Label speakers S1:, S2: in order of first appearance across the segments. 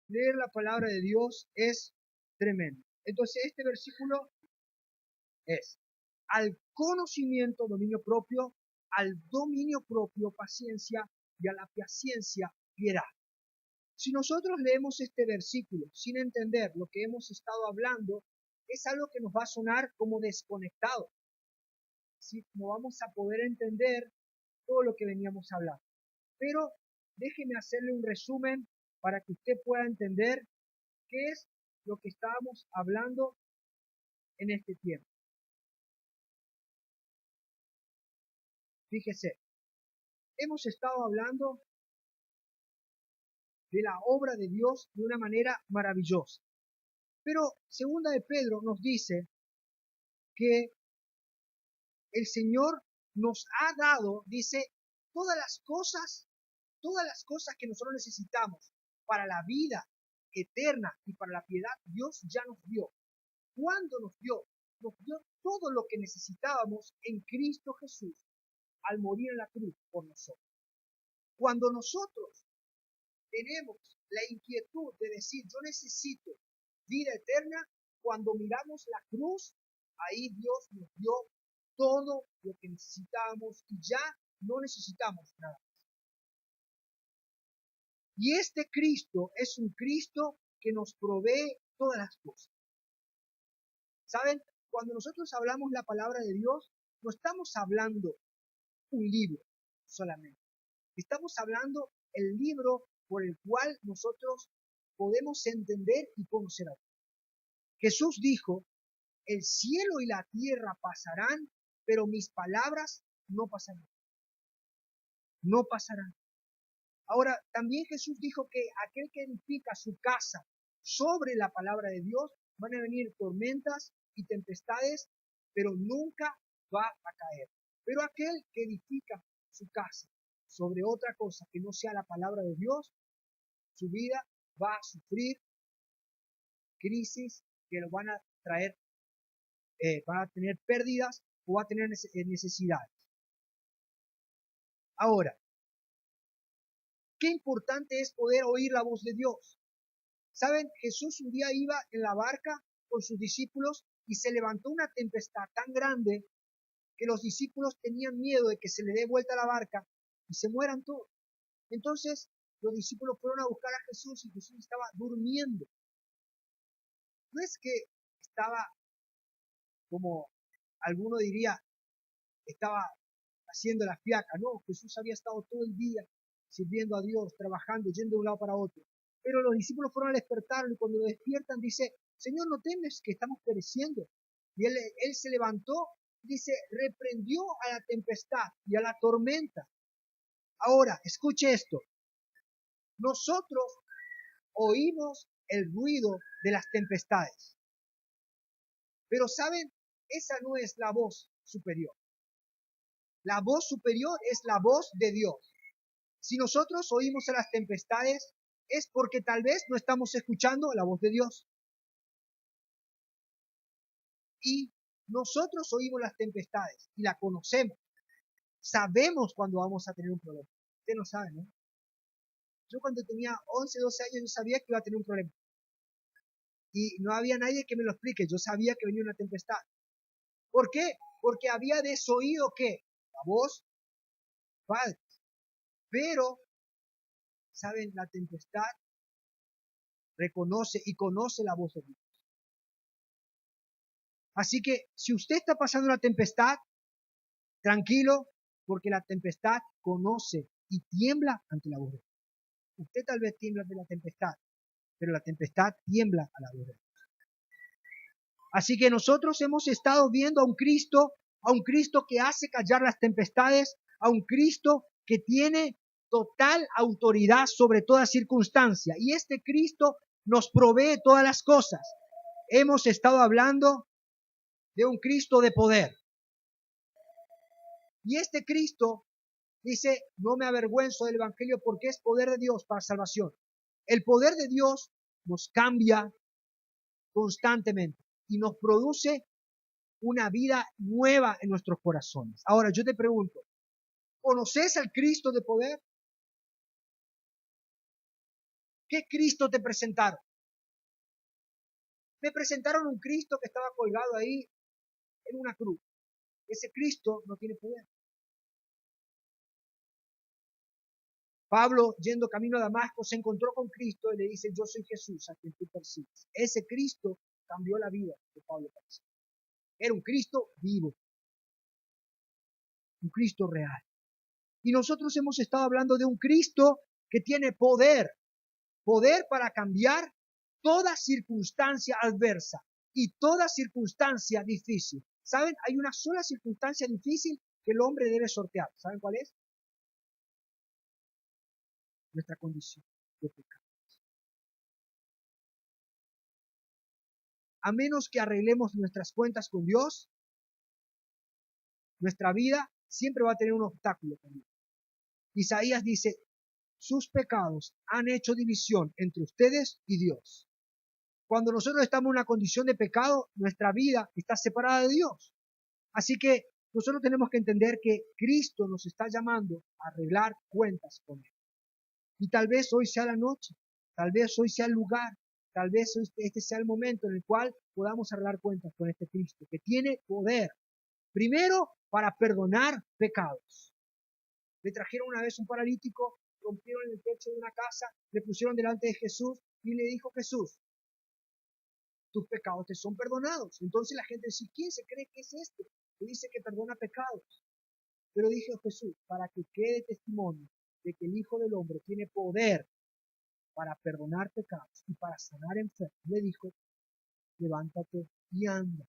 S1: leer la palabra de Dios es tremendo. Entonces, este versículo es: al conocimiento, dominio propio; al dominio propio, paciencia; y a la paciencia, piedad. Si nosotros leemos este versículo sin entender lo que hemos estado hablando, es algo que nos va a sonar como desconectado. ¿Sí? No vamos a poder entender todo lo que veníamos hablando. Pero déjeme hacerle un resumen para que usted pueda entender qué es lo que estábamos hablando en este tiempo. Fíjese, hemos estado hablando de la obra de Dios de una manera maravillosa. Pero segunda de Pedro nos dice que el Señor nos ha dado, dice, todas las cosas que nosotros necesitamos para la vida eterna y para la piedad, Dios ya nos dio. ¿Cuándo nos dio? Nos dio todo lo que necesitábamos en Cristo Jesús al morir en la cruz por nosotros. Cuando nosotros tenemos la inquietud de decir, yo necesito vida eterna, cuando miramos la cruz, ahí Dios nos dio todo lo que necesitábamos y ya no necesitamos nada más. Y este Cristo es un Cristo que nos provee todas las cosas. ¿Saben? Cuando nosotros hablamos la palabra de Dios, no estamos hablando un libro solamente. Estamos hablando el libro por el cual nosotros podemos entender y conocer a Dios. Jesús dijo, el cielo y la tierra pasarán, pero mis palabras no pasarán. No pasarán. Ahora, también Jesús dijo que aquel que edifica su casa sobre la palabra de Dios, van a venir tormentas y tempestades, pero nunca va a caer. Pero aquel que edifica su casa sobre otra cosa que no sea la palabra de Dios, su vida va a sufrir crisis que lo van a traer, van a tener pérdidas o va a tener necesidades. Ahora, qué importante es poder oír la voz de Dios. ¿Saben? Jesús un día iba en la barca con sus discípulos y se levantó una tempestad tan grande que los discípulos tenían miedo de que se le dé vuelta la barca y se mueran todos. Entonces los discípulos fueron a buscar a Jesús y Jesús estaba durmiendo. No es que estaba, como alguno diría, estaba haciendo la fiaca. No, Jesús había estado todo el día sirviendo a Dios, trabajando, yendo de un lado para otro. Pero los discípulos fueron a despertarlo y cuando lo despiertan dice, Señor, ¿no temes que estamos pereciendo? Y él se levantó, dice, reprendió a la tempestad y a la tormenta. Ahora, escuche esto. Nosotros oímos el ruido de las tempestades. Pero ¿saben? Esa no es la voz superior. La voz superior es la voz de Dios. Si nosotros oímos a las tempestades, es porque tal vez no estamos escuchando la voz de Dios. Y nosotros oímos las tempestades y la conocemos. Sabemos cuando vamos a tener un problema. Usted no sabe, ¿no? Yo cuando tenía 11, 12 años, yo sabía que iba a tener un problema. Y no había nadie que me lo explique. Yo sabía que venía una tempestad. ¿Por qué? Porque había desoído ¿qué? La voz Padre. Pero, ¿saben? La tempestad reconoce y conoce la voz de Dios. Así que si usted está pasando una tempestad, tranquilo, porque la tempestad conoce y tiembla ante la voz de Dios. Usted tal vez tiembla ante la tempestad, pero la tempestad tiembla a la voz de Dios. Así que nosotros hemos estado viendo a un Cristo que hace callar las tempestades, a un Cristo que tiene total autoridad sobre toda circunstancia. Y este Cristo nos provee todas las cosas. Hemos estado hablando de un Cristo de poder. Y este Cristo dice, no me avergüenzo del Evangelio porque es poder de Dios para salvación. El poder de Dios nos cambia constantemente y nos produce una vida nueva en nuestros corazones. Ahora yo te pregunto, ¿conoces al Cristo de poder? ¿Qué Cristo te presentaron? Me presentaron un Cristo que estaba colgado ahí en una cruz. Ese Cristo no tiene poder. Pablo, yendo camino a Damasco, se encontró con Cristo y le dice, yo soy Jesús a quien tú persigues. Ese Cristo cambió la vida de Pablo. Era un Cristo vivo, un Cristo real. Y nosotros hemos estado hablando de un Cristo que tiene poder para cambiar toda circunstancia adversa y toda circunstancia difícil. ¿Saben? Hay una sola circunstancia difícil que el hombre debe sortear. ¿Saben cuál es? Nuestra condición de pecado. A menos que arreglemos nuestras cuentas con Dios, nuestra vida siempre va a tener un obstáculo con Dios. Isaías dice, sus pecados han hecho división entre ustedes y Dios. Cuando nosotros estamos en una condición de pecado, nuestra vida está separada de Dios. Así que nosotros tenemos que entender que Cristo nos está llamando a arreglar cuentas con Él. Y tal vez hoy sea la noche, tal vez hoy sea el lugar, tal vez este sea el momento en el cual podamos arreglar cuentas con este Cristo, que tiene poder, primero, para perdonar pecados. Le trajeron una vez un paralítico, rompieron el techo de una casa, le pusieron delante de Jesús y le dijo Jesús, tus pecados te son perdonados. Entonces la gente dice, ¿quién se cree que es este? Que dice que perdona pecados. Pero dijo Jesús, para que quede testimonio de que el Hijo del Hombre tiene poder para perdonar pecados y para sanar enfermos, le dijo, levántate y anda.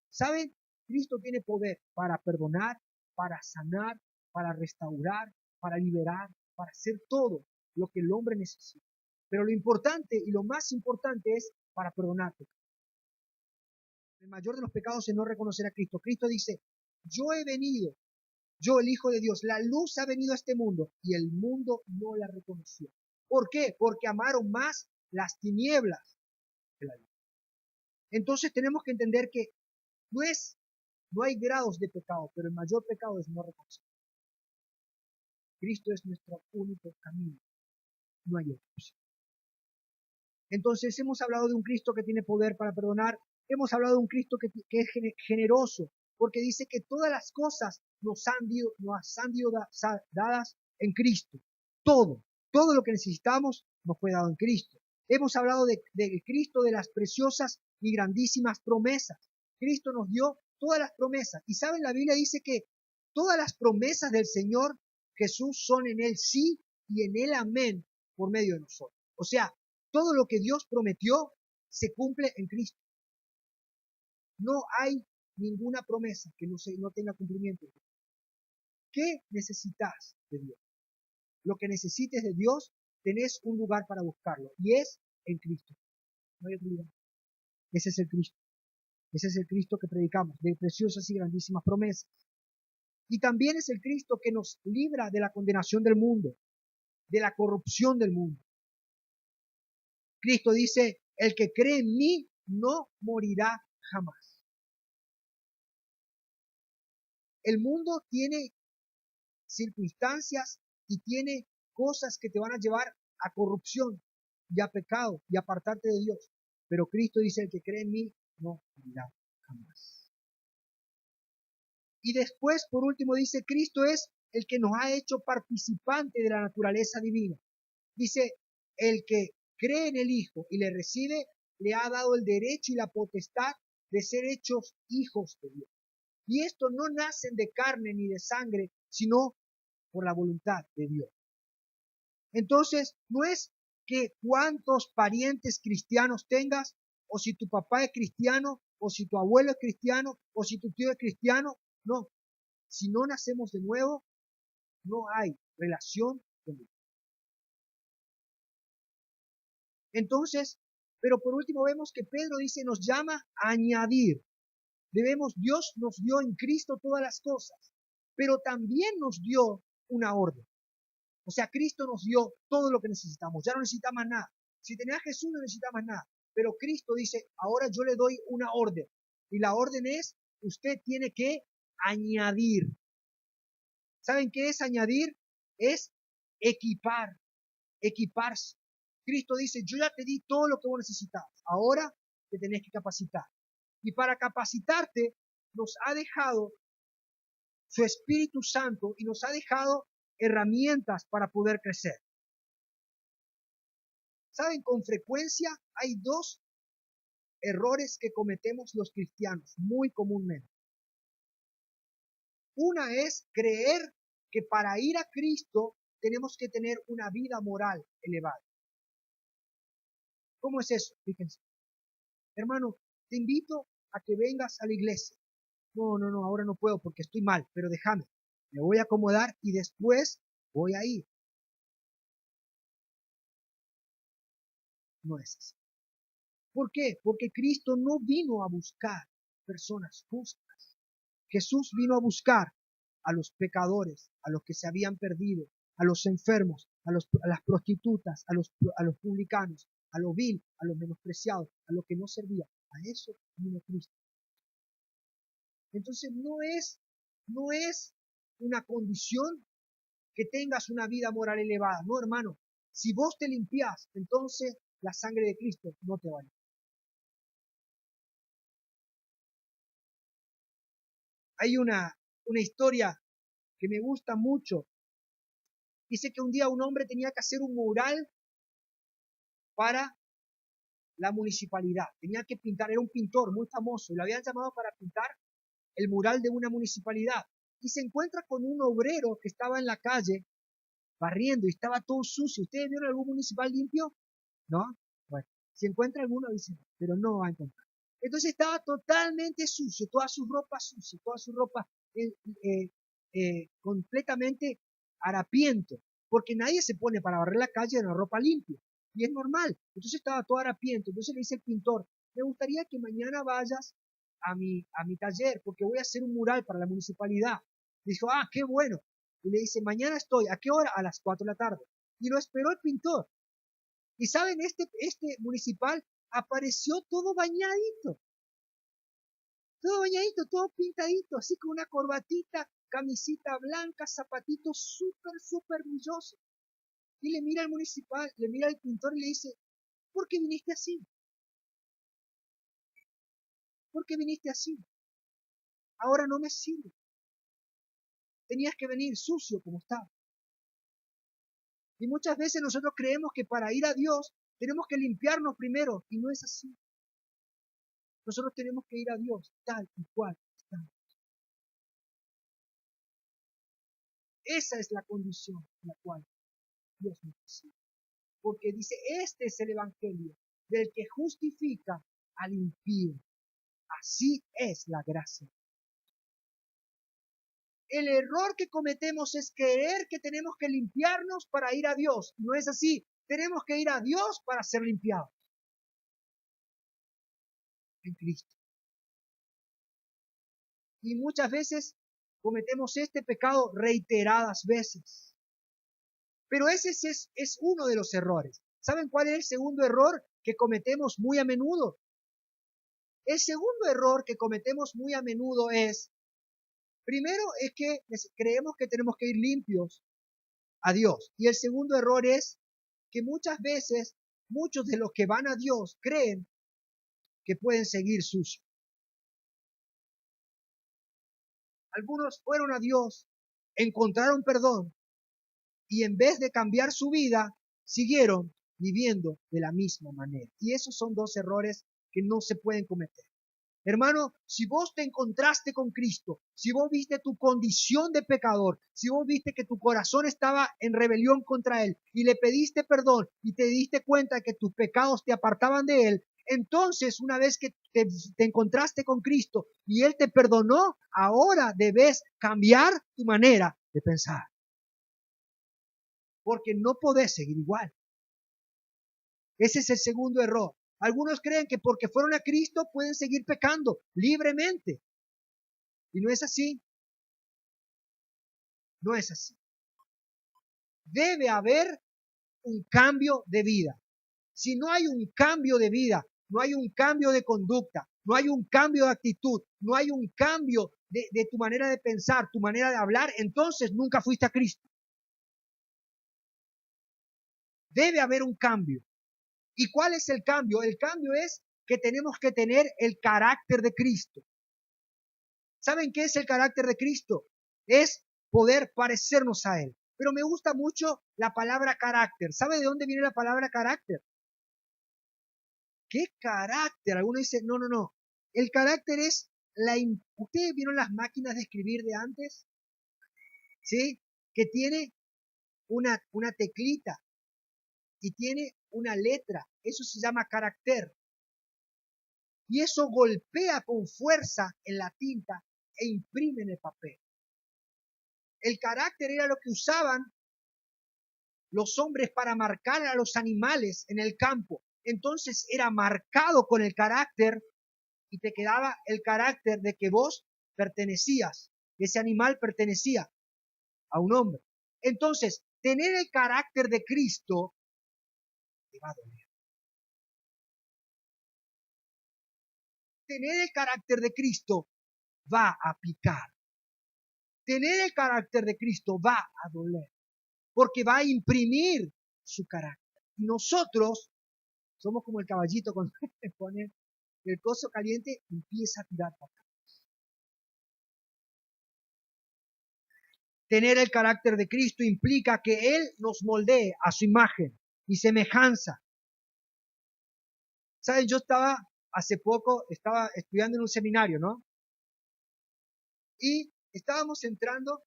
S1: ¿Saben? Cristo tiene poder para perdonar, para sanar, para restaurar, para liberar, para hacer todo lo que el hombre necesita. Pero lo importante y lo más importante es para perdonar pecados. El mayor de los pecados es no reconocer a Cristo. Cristo dice, yo he venido, yo el Hijo de Dios, la luz ha venido a este mundo y el mundo no la reconoció. ¿Por qué? Porque amaron más las tinieblas que la luz. Entonces tenemos que entender que no hay grados de pecado, pero el mayor pecado es no reconocer. Cristo es nuestro único camino, no hay otro. Entonces hemos hablado de un Cristo que tiene poder para perdonar, hemos hablado de un Cristo que es generoso, porque dice que todas las cosas nos han sido dadas en Cristo. Todo lo que necesitamos nos fue dado en Cristo. Hemos hablado de Cristo, de las preciosas y grandísimas promesas. Cristo nos dio todas las promesas. Y saben, la Biblia dice que todas las promesas del Señor Jesús son en Él sí y en Él amén por medio de nosotros. O sea, todo lo que Dios prometió se cumple en Cristo. No hay ninguna promesa que no tenga cumplimiento. ¿Qué necesitas de Dios? Lo que necesites de Dios, tenés un lugar para buscarlo, y es en Cristo. No hay otro lugar. Ese es el Cristo. Ese es el Cristo que predicamos, de preciosas y grandísimas promesas. Y también es el Cristo que nos libra de la condenación del mundo, de la corrupción del mundo. Cristo dice, el que cree en mí no morirá jamás. El mundo tiene circunstancias y tiene cosas que te van a llevar a corrupción y a pecado y a apartarte de Dios. Pero Cristo dice, el que cree en mí no morirá jamás. Y después, por último, dice, Cristo es el que nos ha hecho participante de la naturaleza divina. Dice, el que cree en el Hijo y le recibe, le ha dado el derecho y la potestad de ser hechos hijos de Dios. Y esto no nacen de carne ni de sangre, sino por la voluntad de Dios. Entonces, no es que cuántos parientes cristianos tengas, o si tu papá es cristiano, o si tu abuelo es cristiano, o si tu tío es cristiano. No, si no nacemos de nuevo, no hay relación con Dios. Entonces, pero por último vemos que Pedro dice, nos llama a añadir. Dios nos dio en Cristo todas las cosas, pero también nos dio una orden. O sea, Cristo nos dio todo lo que necesitamos, ya no necesitamos más nada. Si tenés a Jesús no necesitas más nada, pero Cristo dice, ahora yo le doy una orden. Y la orden es, usted tiene que añadir. ¿Saben qué es añadir? Es equiparse. Cristo dice, yo ya te di todo lo que vos necesitabas, ahora te tenés que capacitar. Y para capacitarte nos ha dejado su Espíritu Santo y nos ha dejado herramientas para poder crecer. ¿Saben? Con frecuencia hay dos errores que cometemos los cristianos muy comúnmente. Una es creer que para ir a Cristo tenemos que tener una vida moral elevada. ¿Cómo es eso? Fíjense. Hermano, te invito a que vengas a la iglesia. No, ahora no puedo porque estoy mal, pero déjame. Me voy a acomodar y después voy a ir. No es así. ¿Por qué? Porque Cristo no vino a buscar personas justas. Jesús vino a buscar a los pecadores, a los que se habían perdido, a los enfermos, a las prostitutas, a los publicanos, a los vil, a los menospreciados, a los que no servían. A eso vino Cristo. Entonces no es una condición que tengas una vida moral elevada. No, hermano. Si vos te limpiás, entonces la sangre de Cristo no te vale. Hay una historia que me gusta mucho. Dice que un día un hombre tenía que hacer un mural para la municipalidad. Tenía que pintar, era un pintor muy famoso, y lo habían llamado para pintar el mural de una municipalidad. Y se encuentra con un obrero que estaba en la calle barriendo y estaba todo sucio. ¿Ustedes vieron algún municipal limpio? ¿No? Bueno, si encuentra alguno, dice, pero no va a encontrar. Entonces estaba totalmente sucio, toda su ropa sucia, toda su ropa completamente harapiento, porque nadie se pone para barrer la calle en la ropa limpia, y es normal. Entonces estaba todo harapiento. Entonces le dice el pintor, me gustaría que mañana vayas a mi taller, porque voy a hacer un mural para la municipalidad. Dijo, qué bueno. Y le dice, mañana estoy, ¿a qué hora? A las 4 de la tarde. Y lo esperó el pintor. Y saben, este municipal apareció todo bañadito, todo pintadito, así con una corbatita, camisita blanca, zapatitos súper brillosos. Y le mira al municipal, le mira al pintor y le dice, ¿por qué viniste así? ¿Por qué viniste así? Ahora no me sirve. Tenías que venir sucio como estaba. Y muchas veces nosotros creemos que para ir a Dios tenemos que limpiarnos primero, y no es así. Nosotros tenemos que ir a Dios tal y cual estamos. Esa es la condición en la cual Dios nos necesita. Porque dice, este es el evangelio del que justifica al impío. Así es la gracia. El error que cometemos es creer que tenemos que limpiarnos para ir a Dios. No es así. Tenemos que ir a Dios para ser limpiados en Cristo. Y muchas veces cometemos este pecado reiteradas veces. Pero ese es uno de los errores. ¿Saben cuál es el segundo error que cometemos muy a menudo? El segundo error que cometemos muy a menudo es, primero es que creemos que tenemos que ir limpios a Dios. Y el segundo error es que muchas veces muchos de los que van a Dios creen que pueden seguir sucios. Algunos fueron a Dios, encontraron perdón y en vez de cambiar su vida, siguieron viviendo de la misma manera. Y esos son dos errores que no se pueden cometer. Hermano, si vos te encontraste con Cristo, si vos viste tu condición de pecador, si vos viste que tu corazón estaba en rebelión contra Él y le pediste perdón y te diste cuenta que tus pecados te apartaban de Él, entonces una vez que te encontraste con Cristo y Él te perdonó, ahora debes cambiar tu manera de pensar. Porque no podés seguir igual. Ese es el segundo error. Algunos creen que porque fueron a Cristo pueden seguir pecando libremente. Y no es así. No es así. Debe haber un cambio de vida. Si no hay un cambio de vida, no hay un cambio de conducta, no hay un cambio de actitud, no hay un cambio de tu manera de pensar, tu manera de hablar, entonces nunca fuiste a Cristo. Debe haber un cambio. ¿Y cuál es el cambio? El cambio es que tenemos que tener el carácter de Cristo. ¿Saben qué es el carácter de Cristo? Es poder parecernos a Él. Pero me gusta mucho la palabra carácter. ¿Sabe de dónde viene la palabra carácter? ¿Qué carácter? Algunos dicen, no. El carácter es ¿Ustedes vieron las máquinas de escribir de antes? ¿Sí? Que tiene una teclita y tiene una letra. Eso se llama carácter. Y eso golpea con fuerza en la tinta e imprime en el papel. El carácter era lo que usaban los hombres para marcar a los animales en el campo. Entonces era marcado con el carácter y te quedaba el carácter de que vos pertenecías, que ese animal pertenecía a un hombre. Entonces, tener el carácter de Cristo te va a doler. Tener el carácter de Cristo va a picar. Tener el carácter de Cristo va a doler, porque va a imprimir su carácter. Y nosotros somos como el caballito cuando se pone el coso caliente, empieza a tirar para acá. Tener el carácter de Cristo implica que Él nos moldee a su imagen y semejanza. ¿Saben? Yo hace poco estaba estudiando en un seminario, ¿no? Y estábamos entrando,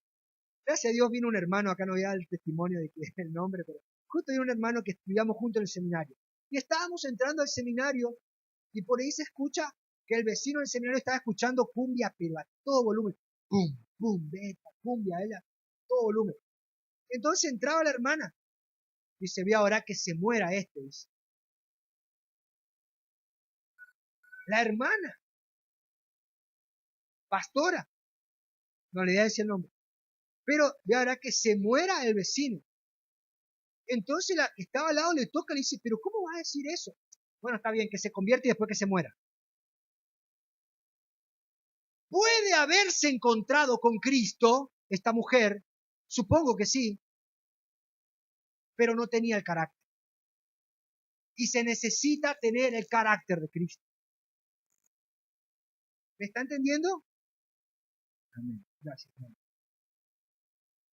S1: gracias a Dios vino un hermano, acá no voy a dar el testimonio de que es el nombre, pero justo vino un hermano que estudiamos juntos en el seminario. Y estábamos entrando al seminario y por ahí se escucha que el vecino del seminario estaba escuchando cumbia, pero a todo volumen. Pum, pum, beta, cumbia, a todo volumen. Entonces entraba la hermana. Dice, voy ahora que se muera este. Dice. La hermana, pastora, no le voy a decir el nombre, pero voy ahora que se muera el vecino. Entonces la que estaba al lado le toca y le dice, pero ¿cómo vas a decir eso? Bueno, está bien, que se convierte y después que se muera. ¿Puede haberse encontrado con Cristo esta mujer? Supongo que sí, pero no tenía el carácter. Y se necesita tener el carácter de Cristo. ¿Me está entendiendo? Amén. Gracias.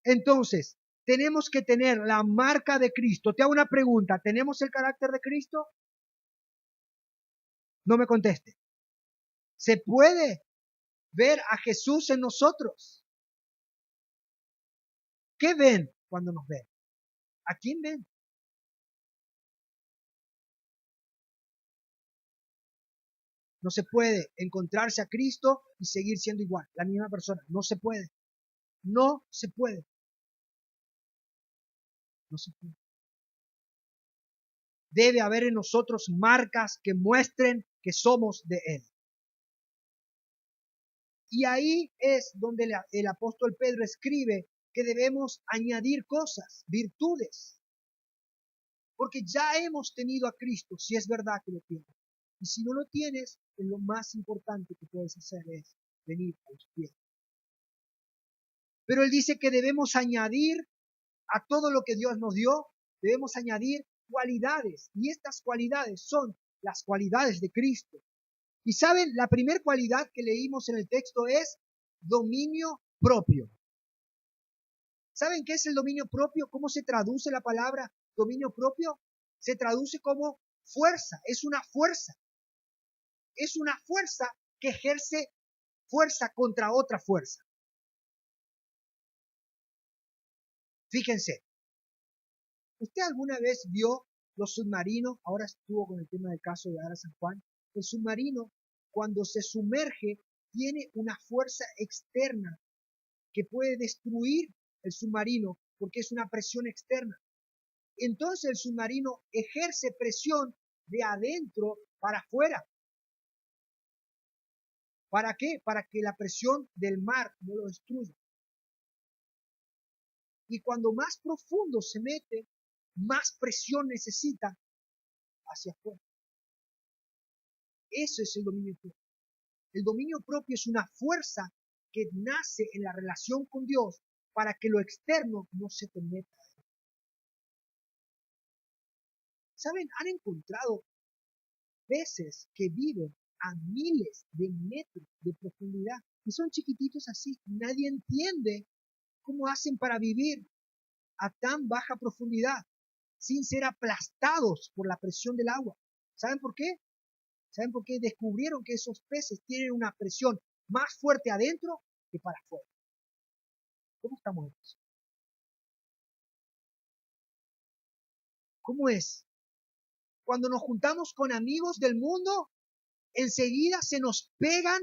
S1: Entonces, tenemos que tener la marca de Cristo. Te hago una pregunta. ¿Tenemos el carácter de Cristo? No me conteste. ¿Se puede ver a Jesús en nosotros? ¿Qué ven cuando nos ven? ¿A quién ven? No se puede encontrarse a Cristo y seguir siendo igual, la misma persona. No se puede. No se puede. No se puede. Debe haber en nosotros marcas que muestren que somos de Él. Y ahí es donde el apóstol Pedro escribe que debemos añadir cosas, virtudes. Porque ya hemos tenido a Cristo, si es verdad que lo tienes. Y si no lo tienes, pues lo más importante que puedes hacer es venir a los pies. Pero él dice que debemos añadir a todo lo que Dios nos dio, debemos añadir cualidades. Y estas cualidades son las cualidades de Cristo. Y saben, la primera cualidad que leímos en el texto es dominio propio. ¿Saben qué es el dominio propio? ¿Cómo se traduce la palabra dominio propio? Se traduce como fuerza, es una fuerza. Es una fuerza que ejerce fuerza contra otra fuerza. Fíjense, ¿usted alguna vez vio los submarinos? Ahora estuvo con el tema del caso de Ara San Juan. El submarino, cuando se sumerge, tiene una fuerza externa que puede destruir el submarino porque es una presión externa. Entonces el submarino ejerce presión de adentro para afuera. ¿Para qué? Para que la presión del mar no lo destruya. Y cuando más profundo se mete, más presión necesita hacia afuera. Eso es el dominio propio. El dominio propio es una fuerza que nace en la relación con Dios para que lo externo no se te meta. ¿Saben? Han encontrado peces que viven a miles de metros de profundidad y son chiquititos así. Nadie entiende cómo hacen para vivir a tan baja profundidad sin ser aplastados por la presión del agua. ¿Saben por qué? ¿Saben por qué? Descubrieron que esos peces tienen una presión más fuerte adentro que para afuera. ¿Cómo estamos en eso? ¿Cómo es? Cuando nos juntamos con amigos del mundo, enseguida se nos pegan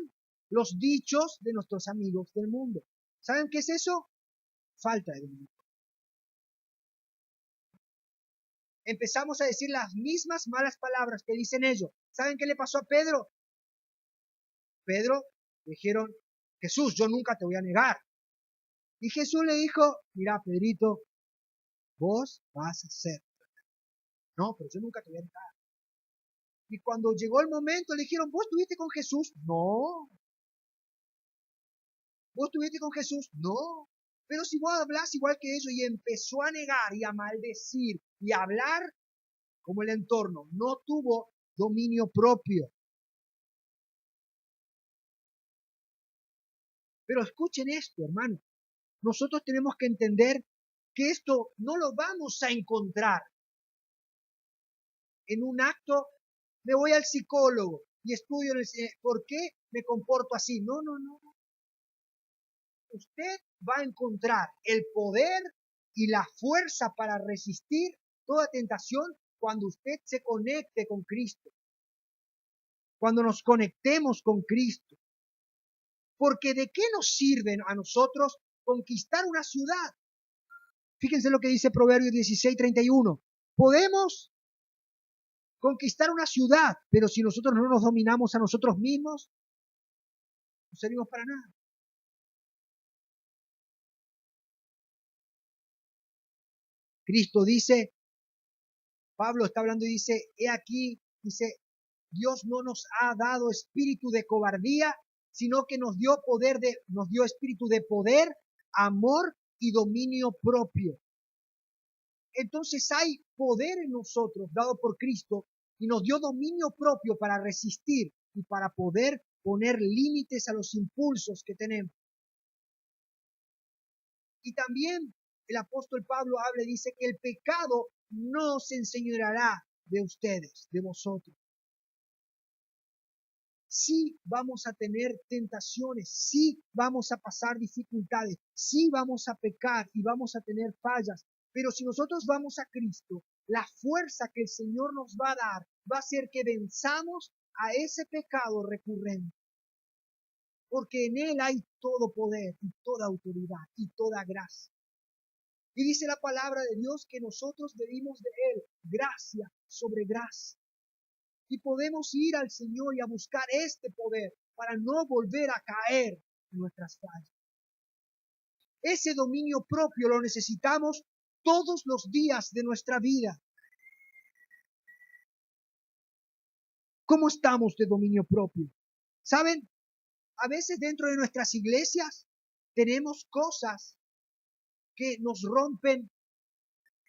S1: los dichos de nuestros amigos del mundo. ¿Saben qué es eso? Falta de dominio. Empezamos a decir las mismas malas palabras que dicen ellos. ¿Saben qué le pasó a Pedro? Pedro dijeron, Jesús, yo nunca te voy a negar. Y Jesús le dijo, mira, Pedrito, vos vas a ser. No, pero yo nunca te voy a negar. Y cuando llegó el momento le dijeron, ¿vos estuviste con Jesús? No. ¿Vos estuviste con Jesús? No. Pero si vos hablás igual que ellos, y empezó a negar y a maldecir y a hablar como el entorno, no tuvo dominio propio. Pero escuchen esto, hermano. Nosotros tenemos que entender que esto no lo vamos a encontrar en un acto. Me voy al psicólogo y estudio por qué me comporto así. No, no, no. Usted va a encontrar el poder y la fuerza para resistir toda tentación cuando usted se conecte con Cristo. Cuando nos conectemos con Cristo. Porque ¿de qué nos sirve a nosotros conquistar una ciudad? Fíjense lo que dice Proverbios 16:31. Podemos conquistar una ciudad, pero si nosotros no nos dominamos a nosotros mismos, no servimos para nada. Cristo dice, Pablo está hablando y dice, he aquí, dice, Dios no nos ha dado espíritu de cobardía, sino que nos dio espíritu de poder, amor y dominio propio. Entonces hay poder en nosotros dado por Cristo y nos dio dominio propio para resistir y para poder poner límites a los impulsos que tenemos. Y también el apóstol Pablo habla y dice que el pecado no se enseñoreará de ustedes, de vosotros. Sí vamos a tener tentaciones, sí vamos a pasar dificultades, sí vamos a pecar y vamos a tener fallas, pero si nosotros vamos a Cristo, la fuerza que el Señor nos va a dar va a hacer que venzamos a ese pecado recurrente. Porque en Él hay todo poder y toda autoridad y toda gracia. Y dice la palabra de Dios que nosotros debimos de Él gracia sobre gracia. Y podemos ir al Señor y a buscar este poder para no volver a caer en nuestras fallas. Ese dominio propio lo necesitamos todos los días de nuestra vida. ¿Cómo estamos de dominio propio? ¿Saben? A veces dentro de nuestras iglesias tenemos cosas que nos rompen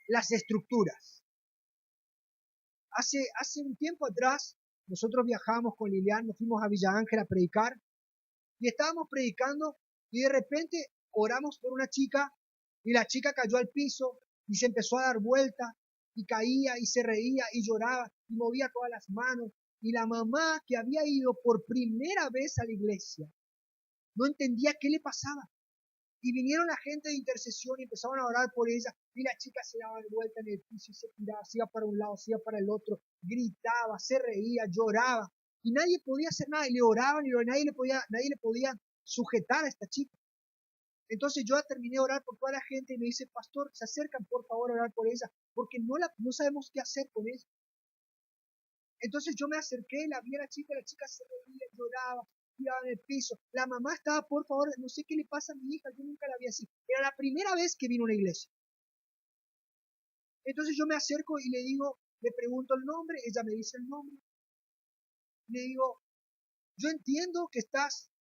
S1: las estructuras. Hace un tiempo atrás, nosotros viajamos con Lilian, nos fuimos a Villa Ángel a predicar, y estábamos predicando, y de repente oramos por una chica, y la chica cayó al piso, y se empezó a dar vuelta, y caía, y se reía, y lloraba, y movía todas las manos, y la mamá que había ido por primera vez a la iglesia, no entendía qué le pasaba. Y vinieron la gente de intercesión y empezaron a orar por ella. Y la chica se daba de vuelta en el piso y se tiraba, se iba para un lado, se iba para el otro, gritaba, se reía, lloraba. Y nadie podía hacer nada. Y le oraban y nadie le podía sujetar a esta chica. Entonces yo terminé de orar por toda la gente y me dice, pastor, se acercan por favor a orar por ella, porque no sabemos qué hacer con ella. Entonces yo me acerqué, la vi a la chica se reía, lloraba, tiraba en el piso. La mamá estaba, por favor, no sé qué le pasa a mi hija, yo nunca la vi así. Era la primera vez que vino a una iglesia. Entonces yo me acerco y le digo, le pregunto el nombre, ella me dice el nombre. Le digo, yo entiendo que estás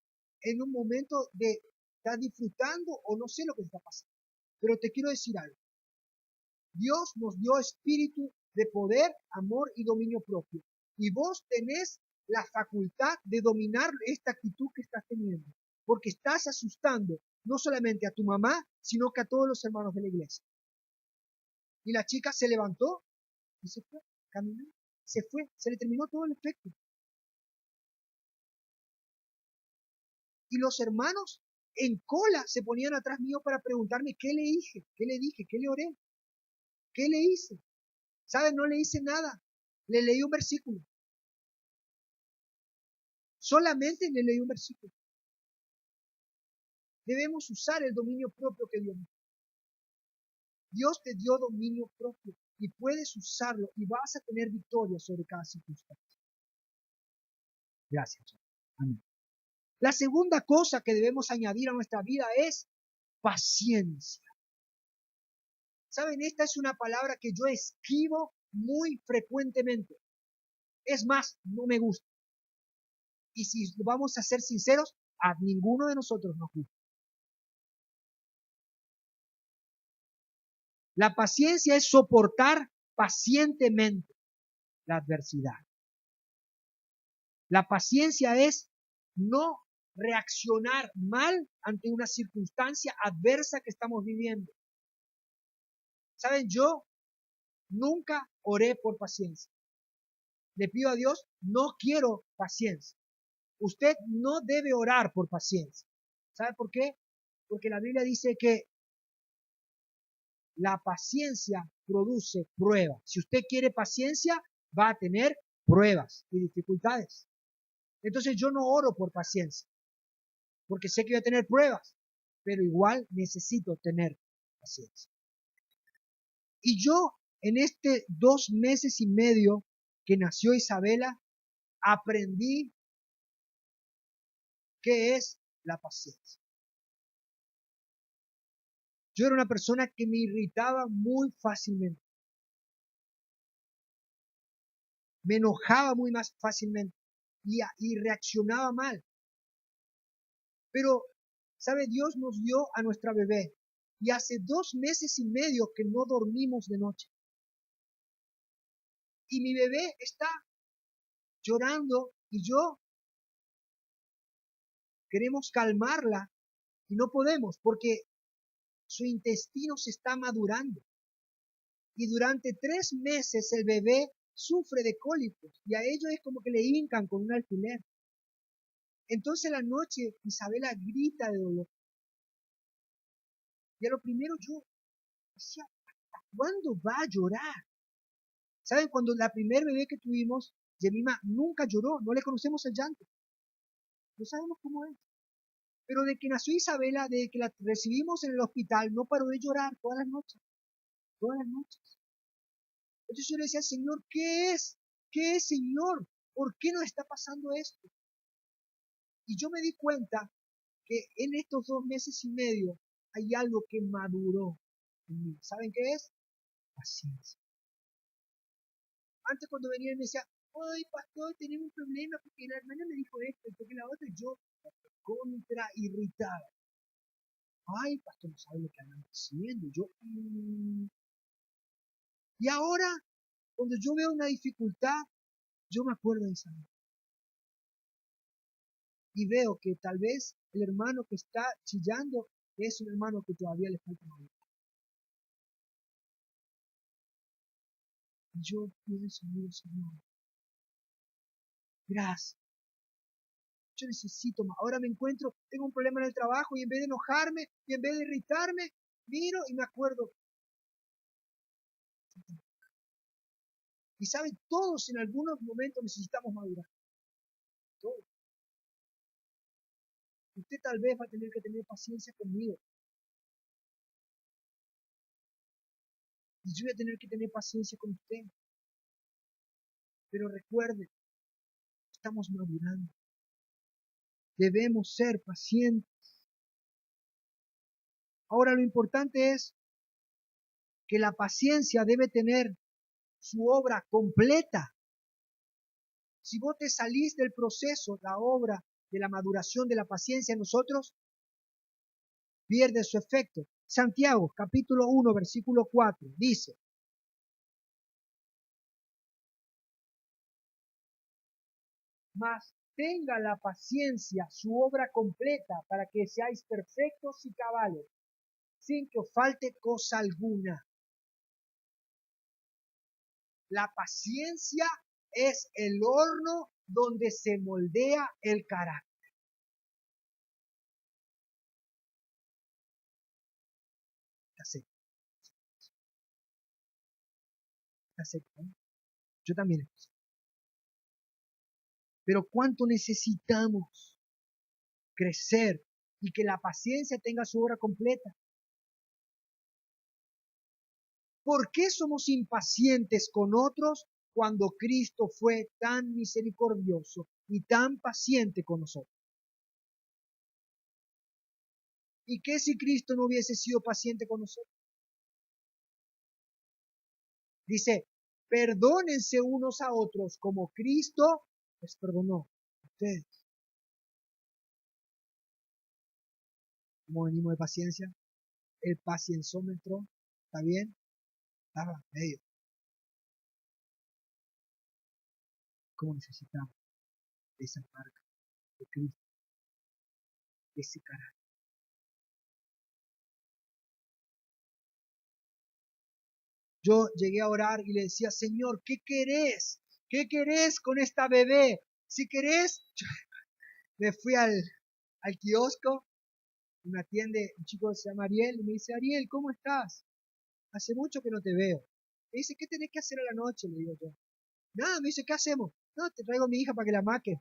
S1: en un momento estás disfrutando o no sé lo que está pasando, pero te quiero decir algo. Dios nos dio espíritu de poder, amor y dominio propio. Y vos tenés la facultad de dominar esta actitud que estás teniendo, porque estás asustando no solamente a tu mamá, sino que a todos los hermanos de la iglesia. Y la chica se levantó y se fue, caminó, se fue, se le terminó todo el efecto. Y los hermanos en cola se ponían atrás mío para preguntarme qué le dije, qué le dije, qué le oré, qué le hice. ¿Saben? No le hice nada. Le leí un versículo. Solamente le leí un versículo. Debemos usar el dominio propio que Dios nos dio. Dios te dio dominio propio y puedes usarlo y vas a tener victoria sobre cada circunstancia. Gracias. Amén. La segunda cosa que debemos añadir a nuestra vida es paciencia. ¿Saben? Esta es una palabra que yo esquivo muy frecuentemente. Es más, no me gusta. Y si vamos a ser sinceros, a ninguno de nosotros nos gusta. La paciencia es soportar pacientemente la adversidad. La paciencia es no reaccionar mal ante una circunstancia adversa que estamos viviendo. ¿Saben? Yo nunca oré por paciencia. Le pido a Dios, no quiero paciencia. Usted no debe orar por paciencia. ¿Sabe por qué? Porque la Biblia dice que la paciencia produce pruebas. Si usted quiere paciencia, va a tener pruebas y dificultades. Entonces yo no oro por paciencia, porque sé que voy a tener pruebas, pero igual necesito tener paciencia. Y yo en este 2 meses y medio que nació Isabela, aprendí qué es la paciencia. Yo era una persona que me irritaba muy fácilmente. Me enojaba muy más fácilmente y reaccionaba mal. Pero, ¿sabe? Dios nos dio a nuestra bebé y hace 2 meses y medio que no dormimos de noche. Y mi bebé está llorando y yo queremos calmarla y no podemos porque su intestino se está madurando. Y durante 3 meses el bebé sufre de cólicos y a ellos es como que le hincan con un alfiler. Entonces la noche Isabela grita de dolor. Y a lo primero yo decía, ¿hasta cuándo va a llorar? ¿Saben? Cuando la primer bebé que tuvimos, Yemima nunca lloró, no le conocemos el llanto. No sabemos cómo es. Pero de que nació Isabela, de que la recibimos en el hospital, no paró de llorar todas las noches. Todas las noches. Entonces yo le decía, Señor, ¿qué es? ¿Qué es, Señor? ¿Por qué nos está pasando esto? Y yo me di cuenta que en estos 2 meses y medio hay algo que maduró en mí. ¿Saben qué es? Paciencia. Antes cuando venía y me decía, ay, pastor, tenemos un problema porque la hermana me dijo esto y porque la otra, y yo contra irritada. Ay, pastor, no sabe lo que andan haciendo. Y ahora, cuando yo veo una dificultad, yo me acuerdo de esa. Y veo que tal vez el hermano que está chillando es un hermano que todavía le falta madurar. Y yo pienso, miro, Señor, gracias. Yo necesito más. Ahora me encuentro, tengo un problema en el trabajo y en vez de enojarme y en vez de irritarme, miro y me acuerdo. Y saben, todos en algunos momentos necesitamos madurar. Todos. Usted tal vez va a tener que tener paciencia conmigo. Y yo voy a tener que tener paciencia con usted. Pero recuerde, estamos madurando. Debemos ser pacientes. Ahora lo importante es que la paciencia debe tener su obra completa. Si vos te salís del proceso, la obra de la maduración de la paciencia en nosotros, pierde su efecto. Santiago, capítulo 1, versículo 4, dice, mas tenga la paciencia su obra completa para que seáis perfectos y cabales, sin que os falte cosa alguna. La paciencia es el horno donde se moldea el carácter. Está seco. Está seco, ¿no? Yo también estoy seco. Pero ¿cuánto necesitamos crecer y que la paciencia tenga su obra completa? ¿Por qué somos impacientes con otros cuando Cristo fue tan misericordioso y tan paciente con nosotros? ¿Y qué si Cristo no hubiese sido paciente con nosotros? Dice, perdónense unos a otros como Cristo les perdonó a ustedes. ¿Cómo venimos de paciencia? El pacienzómetro, ¿está bien? Estaba medio. ¿Cómo necesitamos esa marca de Cristo, ese carácter? Yo llegué a orar y le decía, Señor, ¿qué querés? ¿Qué querés con esta bebé? Si querés, me fui al kiosco y me atiende un chico que se llama Ariel y me dice, Ariel, ¿cómo estás? Hace mucho que no te veo. Me dice, ¿qué tenés que hacer a la noche? Le digo yo. Nada, me dice, ¿qué hacemos? No, te traigo a mi hija para que la maque.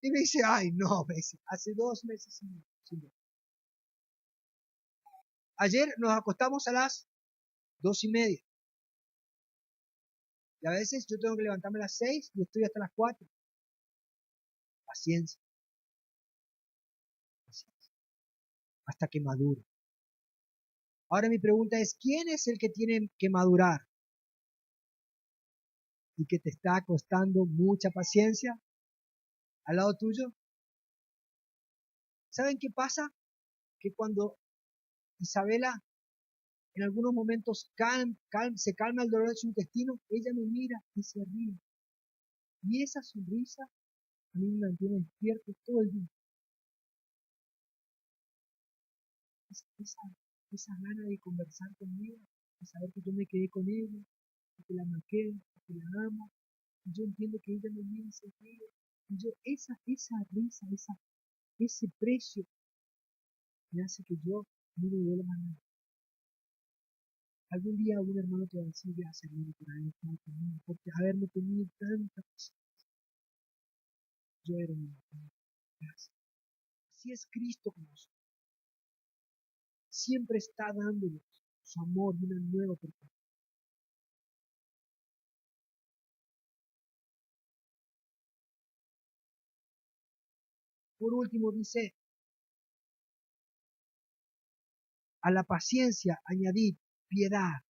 S1: Y me dice, ay, no, me dice, hace 2 meses sin ver. Ayer nos acostamos a las 2:30. Y a veces yo tengo que levantarme a las 6 y estoy hasta las 4. Paciencia, paciencia, hasta que madure. Ahora mi pregunta es, ¿quién es el que tiene que madurar y que te está costando mucha paciencia al lado tuyo? ¿Saben qué pasa? Que cuando Isabela en algunos momentos se calma el dolor de su intestino, ella me mira y se ríe. Y esa sonrisa a mí me mantiene despierto todo el día. Esa, esa gana de conversar conmigo, de saber que yo me quedé con ella, que la marqué, que la amo. Y yo entiendo que ella me mira y se ríe. Y yo, esa risa, ese precio me hace que yo no me duele más nada. Algún día algún hermano te va a decir, gracias hermano por haber estado conmigo, porque haberme tenido tanta cosa. Yo era un hermano. Gracias. Así es Cristo con nosotros. Siempre está dándonos su amor y una nueva oportunidad. Por último dice, a la paciencia añadid piedad.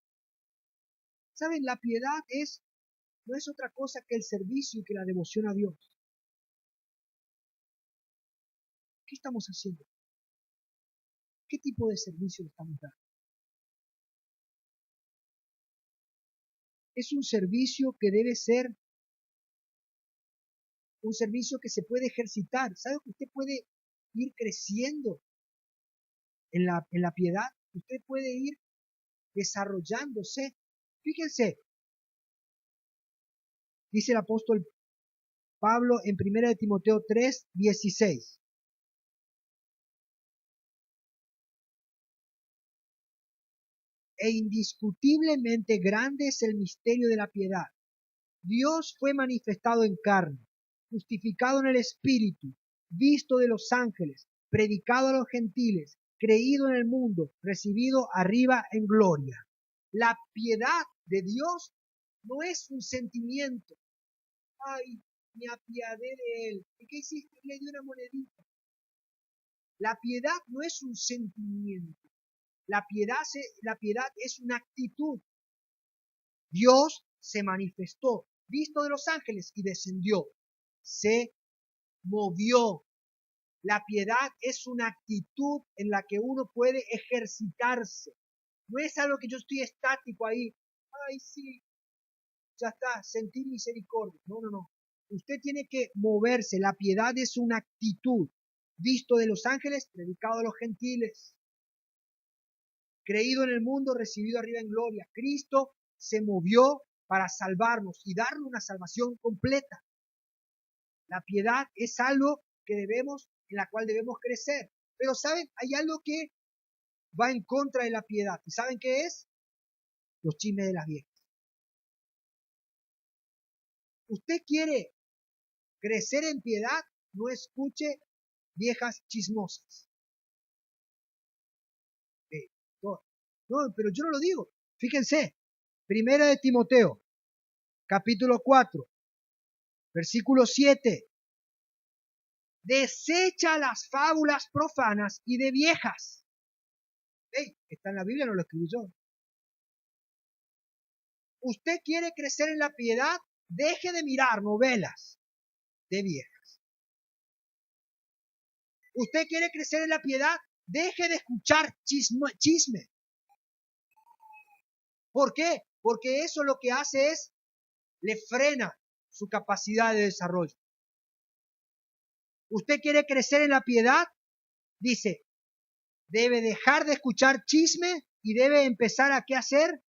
S1: ¿Saben? La piedad no es otra cosa que el servicio y que la devoción a Dios. ¿Qué estamos haciendo? ¿Qué tipo de servicio le estamos dando? Es un servicio que debe ser un servicio que se puede ejercitar. ¿Sabe que usted puede ir creciendo en la piedad? Usted puede ir desarrollándose. Fíjense, dice el apóstol Pablo en 1 Timoteo 3:16. E indiscutiblemente grande es el misterio de la piedad. Dios fue manifestado en carne, justificado en el Espíritu, visto de los ángeles, predicado a los gentiles, creído en el mundo, recibido arriba en gloria. La piedad de Dios no es un sentimiento. Ay, me apiadé de él. ¿Y qué hiciste? Le di una monedita. La piedad no es un sentimiento. La piedad es una actitud. Dios se manifestó, visto de los ángeles, y descendió. Se movió. La piedad es una actitud en la que uno puede ejercitarse. No es algo que yo estoy estático ahí. Ay, sí, ya está, sentir misericordia. No, no, no. Usted tiene que moverse. La piedad es una actitud. Visto de los ángeles, predicado a los gentiles. Creído en el mundo, recibido arriba en gloria. Cristo se movió para salvarnos y darnos una salvación completa. La piedad es algo en la cual debemos crecer. Pero ¿saben? Hay algo que va en contra de la piedad. ¿Y saben qué es? Los chismes de las viejas. Usted quiere crecer en piedad, no escuche viejas chismosas. No, pero yo no lo digo. Fíjense, Primera de Timoteo, capítulo 4, versículo 7. Desecha las fábulas profanas y de viejas. Está en la Biblia, no lo escribí yo. Usted quiere crecer en la piedad, deje de mirar novelas de viejas. Usted quiere crecer en la piedad, deje de escuchar chisme. ¿Por qué? Porque eso lo que hace es, le frena su capacidad de desarrollo. Usted quiere crecer en la piedad, dice, debe dejar de escuchar chisme y debe empezar a ¿qué hacer?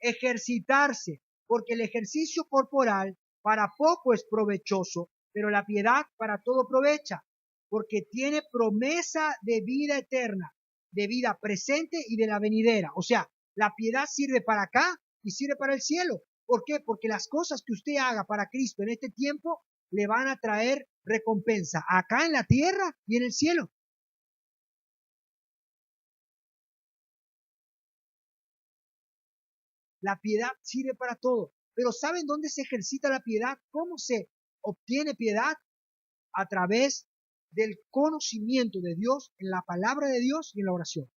S1: Ejercitarse, porque el ejercicio corporal para poco es provechoso, pero la piedad para todo aprovecha, porque tiene promesa de vida eterna, de vida presente y de la venidera. O sea, la piedad sirve para acá y sirve para el cielo. ¿Por qué? Porque las cosas que usted haga para Cristo en este tiempo le van a traer recompensa acá en la tierra y en el cielo. La piedad sirve para todo. Pero ¿saben dónde se ejercita la piedad? ¿Cómo se obtiene piedad? A través del conocimiento de Dios en la palabra de Dios y en la oración.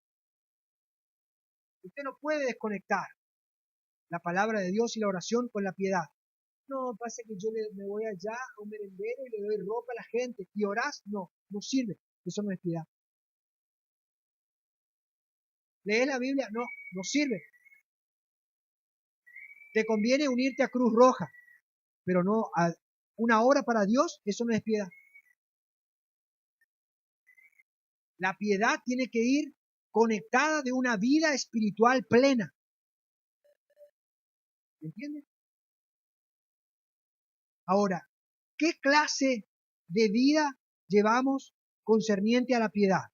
S1: Usted no puede desconectar la palabra de Dios y la oración con la piedad. No, pasa que yo me voy allá a un merendero y le doy ropa a la gente y orás. No, no sirve. Eso no es piedad. ¿Lees la Biblia? No, no sirve. Te conviene unirte a Cruz Roja, pero no a una hora para Dios. Eso no es piedad. La piedad tiene que ir conectada de una vida espiritual plena. ¿Me entiendes? Ahora, ¿qué clase de vida llevamos concerniente a la piedad?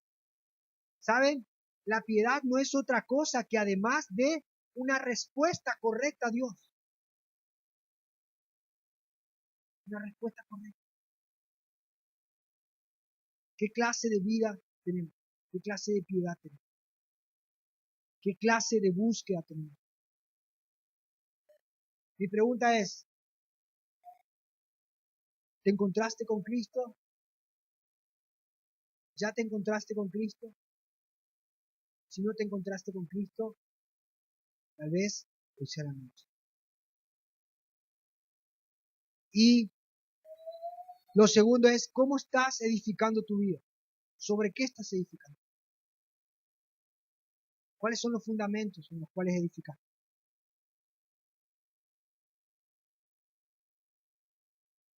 S1: ¿Saben? La piedad no es otra cosa que además de una respuesta correcta a Dios. Una respuesta correcta. ¿Qué clase de vida tenemos? ¿Qué clase de piedad tenemos? ¿Qué clase de búsqueda tenemos? Mi pregunta es, ¿te encontraste con Cristo? ¿Ya te encontraste con Cristo? Si no te encontraste con Cristo, tal vez hoy sea la noche. Y lo segundo es, ¿cómo estás edificando tu vida? ¿Sobre qué estás edificando? ¿Cuáles son los fundamentos en los cuales edificar?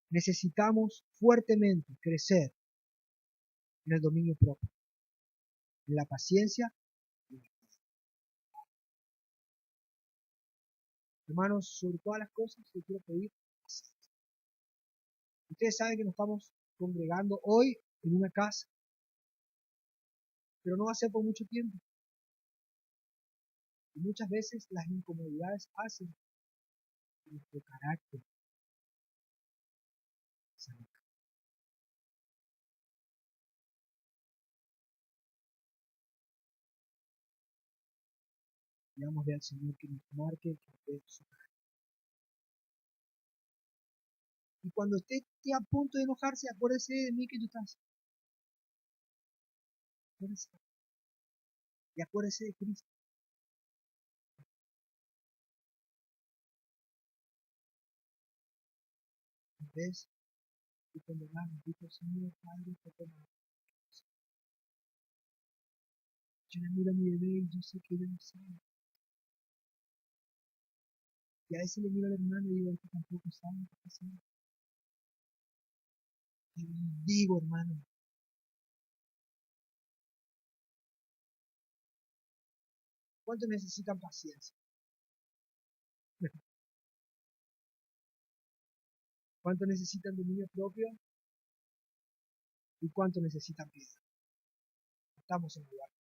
S1: Necesitamos fuertemente crecer en el dominio propio, en la paciencia. Hermanos, sobre todas las cosas, les quiero pedir paciencia. Ustedes saben que nos estamos congregando hoy en una casa, pero no va a ser por mucho tiempo. Y muchas veces las incomodidades hacen que nuestro carácter salga. Pidámosle al Señor que nos marque, que nos dé su carácter. Y cuando usted esté a punto de enojarse, acuérdese de mí que tú estás. Acuérdese. Y acuérdese de Cristo. En vez de condenarnos, dijo el Señor, Padre, perdóname. Yo le miro a mi bebé y yo sé que ella no sabe. Y a veces le miro al hermano y digo, este tampoco sabe qué está haciendo. digo, hermano, ¿cuánto necesitan paciencia? ¿Cuánto necesitan dominio propio? ¿Y cuánto necesitan piedad? Estamos en el lugar.